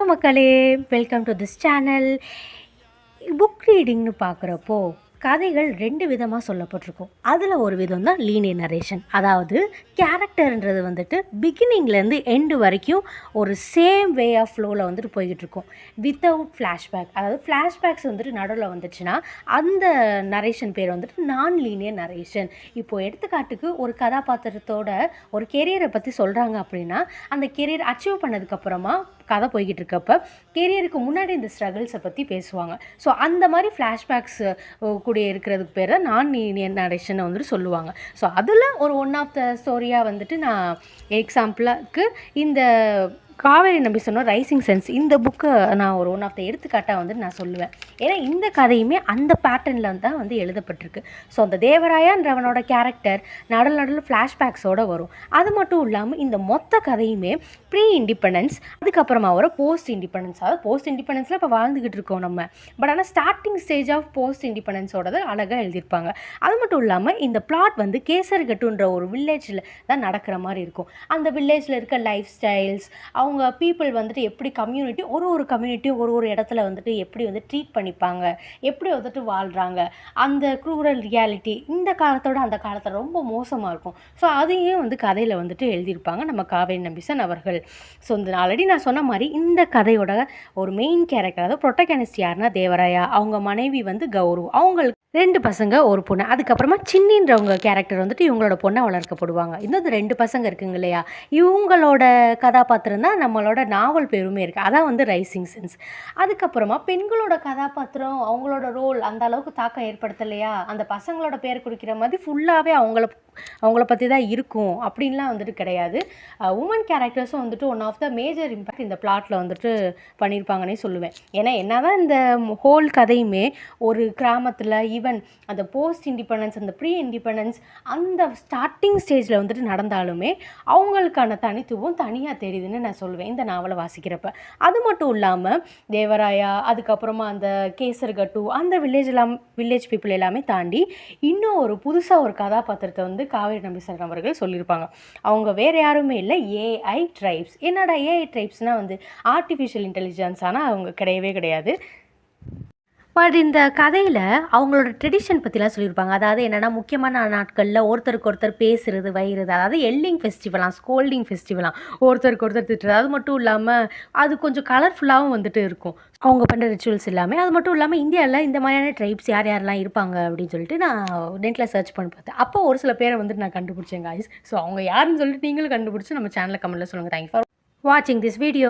மக்களே, welcome to this channel. Book ரீடிங்னு பார்க்குறப்போ கதைகள் 2 விதமாக சொல்லப்பட்டிருக்கும். அதில் ஒரு விதம் தான் லீனியர் நரேஷன். அதாவது கேரக்டர்ன்றது வந்துட்டு பிகினிங்லேருந்து எண்டு வரைக்கும் ஒரு சேம் வே ஆஃப் ஃப்ளோவில் வந்துட்டு போய்கிட்டு இருக்கும், வித்தவுட் ஃப்ளாஷ்பேக். அதாவது ஃப்ளாஷ்பேக்ஸ் வந்துட்டு நடுவில் வந்துச்சுன்னா அந்த நரேஷன் பேர் வந்துட்டு நான் லீனியர் நரேஷன். இப்போது எடுத்துக்காட்டுக்கு ஒரு கதாபாத்திரத்தோட ஒரு கெரியரை பற்றி சொல்கிறாங்க அப்படின்னா, அந்த கெரியர் அச்சீவ் பண்ணதுக்கப்புறமா கதை போய்கிட்டு இருக்கப்போ கெரியருக்கு முன்னாடி இந்த ஸ்ட்ரகிள்ஸை பற்றி பேசுவாங்க. ஸோ அந்த மாதிரி ஃப்ளாஷ்பேக்ஸ் கூட இருக்கிறதுக்கு பேர் தான் நான் லீனியர் நரேஷன் வந்துட்டு சொல்லுவாங்க. ஸோ அதில் ஒரு ஒன் ஆஃப் த ஸ்டோரியாக வந்துட்டு நான் எக்ஸாம்பிளுக்கு இந்த காவேரி நம்பி சொன்ன ரைசிங் சென்ஸ் இந்த புக்கை நான் ஒரு ஒன் ஆஃப் த எடுத்துக்காட்டாக வந்து நான் சொல்லுவேன். ஏன்னா இந்த கதையுமே அந்த பேட்டர்னில் தான் வந்து எழுதப்பட்டிருக்கு. ஸோ அந்த தேவராயான்றவனோட கேரக்டர் நடுவில் ஃப்ளாஷ்பேக்ஸோடு வரும். அது மட்டும் இல்லாமல் இந்த மொத்த கதையுமே ப்ரீ இண்டிபெண்டன்ஸ், அதுக்கப்புறமா வர போஸ்ட் இண்டிபெண்டன்ஸ். அதாவது போஸ்ட் இண்டிபெண்டன்ஸில் இப்போ வாழ்ந்துக்கிட்டு இருக்கோம் நம்ம. பட் ஆனால் ஸ்டார்டிங் ஸ்டேஜ் ஆஃப் போஸ்ட் இண்டிபெண்டன்ஸோடது அழகாக எழுதியிருப்பாங்க. அது மட்டும் இல்லாமல் இந்த பிளாட் வந்து கேசர்கட்டுன்ற ஒரு வில்லேஜில் தான் நடக்கிற மாதிரி இருக்கும். அந்த வில்லேஜில் இருக்க லைஃப் ஸ்டைல்ஸ், அவங்க பீப்புள் வந்துட்டு எப்படி கம்யூனிட்டி ஒரு கம்யூனிட்டியும் ஒரு இடத்துல வந்துட்டு எப்படி வந்து ட்ரீட் பண்ணிப்பாங்க, எப்படி வந்துட்டு வாழ்கிறாங்க, அந்த க்ரூரல் ரியாலிட்டி இந்த காலத்தோட அந்த காலத்தில் ரொம்ப மோசமாக இருக்கும். ஸோ அதையும் வந்து கதையில் வந்துட்டு எழுதியிருப்பாங்க நம்ம காவேரி நம்பிசன் அவர்கள். ஸோ இந்த ஆல்ரெடி நான் சொன்ன மாதிரி இந்த கதையோட ஒரு மெயின் கேரக்டர், அதாவது ப்ரொட்டகனிஸ்ட் யாருன்னா தேவராயா, அவங்க மனைவி வந்து கௌரு, அவங்களுக்கு 2 பசங்க ஒரு பொண்ணு. அதுக்கப்புறமா சின்னின்றவங்க கேரக்டர் வந்துட்டு இவங்களோட பொண்ணை வளர்க்கப்படுவாங்க. இன்னும் 2 பசங்க இருக்குங்க இல்லையா, இவங்களோட கதாபாத்திரம் தான் நம்மளோட நாவல் பேருமே இருக்குது. அதான் வந்து ரைசிங் சென்ஸ். அதுக்கப்புறமா பெண்களோட கதாபாத்திரம் அவங்களோட ரோல் அந்த அளவுக்கு தாக்கம் ஏற்படுத்தலையா, அந்த பசங்களோட பேர் குறிக்கிற மாதிரி ஃபுல்லாகவே அவங்கள பற்றி தான் இருக்கும் அப்படின்லாம் வந்துட்டு கிடையாது. உமன் கேரக்டர்ஸும் வந்துட்டு one of the major impact இந்த பிளாட்டில் வந்துட்டு பண்ணியிருப்பாங்கன்னே சொல்லுவேன். ஏன்னா என்ன தான் இந்த ஹோல் கதையுமே ஒரு கிராமத்தில் ஈவன் அந்த போஸ்ட் இண்டிபெண்டன்ஸ், அந்த ப்ரீ இண்டிபெண்டன்ஸ், அந்த ஸ்டார்டிங் ஸ்டேஜில் வந்துட்டு நடந்தாலுமே அவங்களுக்கான தனித்துவம் தனியாக தெரியுதுன்னு நான் சொல்லுவேன் இந்த நாவலை வாசிக்கிறப்ப. அது மட்டும் இல்லாமல் தேவராயா, அதுக்கப்புறமா அந்த கேசர்கட்டு, அந்த வில்லேஜ் பீப்புள் எல்லாமே தாண்டி இன்னும் ஒரு புதுசாக ஒரு கதாபாத்திரத்தை வந்து காவேரி நம்பிசன் அவர்கள் சொல்லியிருப்பாங்க. அவங்க வேறு யாருமே இல்லை, ஏஐ ட்ரைப்ஸ். என்னடா ஏஐ ட்ரைப்ஸ்னால் வந்து ஆர்டிஃபிஷியல் இன்டெலிஜென்ஸ், ஆனால் அவங்க கிடையவே கிடையாது. பட் இந்த கதையில் அவங்களோட ட்ரெடிஷன் பற்றிலாம் சொல்லியிருப்பாங்க. அதாவது என்னென்னா முக்கியமான நாட்களில் ஒருத்தருக்கு ஒருத்தர் பேசுகிறது வைகிறது, அதாவது எல்லிங் ஃபெஸ்டிவலாம் ஸ்கோல்டிங் ஃபெஸ்டிவலாம், ஒருத்தருக்கு ஒருத்தர் திட்டுறது. அது மட்டும் இல்லாமல் அது கொஞ்சம் கலர்ஃபுல்லாகவும் வந்துட்டு இருக்கும் அவங்க பண்ணுற ரிச்சுவல்ஸ் எல்லாமே. அது மட்டும் இல்லாமல் இந்தியாவில் இந்த மாதிரியான ட்ரைப்ஸ் யார் யாரெல்லாம் இருப்பாங்க அப்படின்னு சொல்லிட்டு நான் நெட்டில் சர்ச் பண்ணி பார்த்தேன். அப்போ ஒரு சில பேரை வந்துட்டு நான் கண்டுபிடிச்சேன் காய்ஸ். ஸோ அவங்க யாருன்னு சொல்லிட்டு நீங்களும் கண்டுபிடிச்சி நம்ம சேனலில் கமெண்ட்டில் சொல்லுங்கள். தேங்க்யூ ஃபார் வாட்சிங் திஸ் வீடியோ.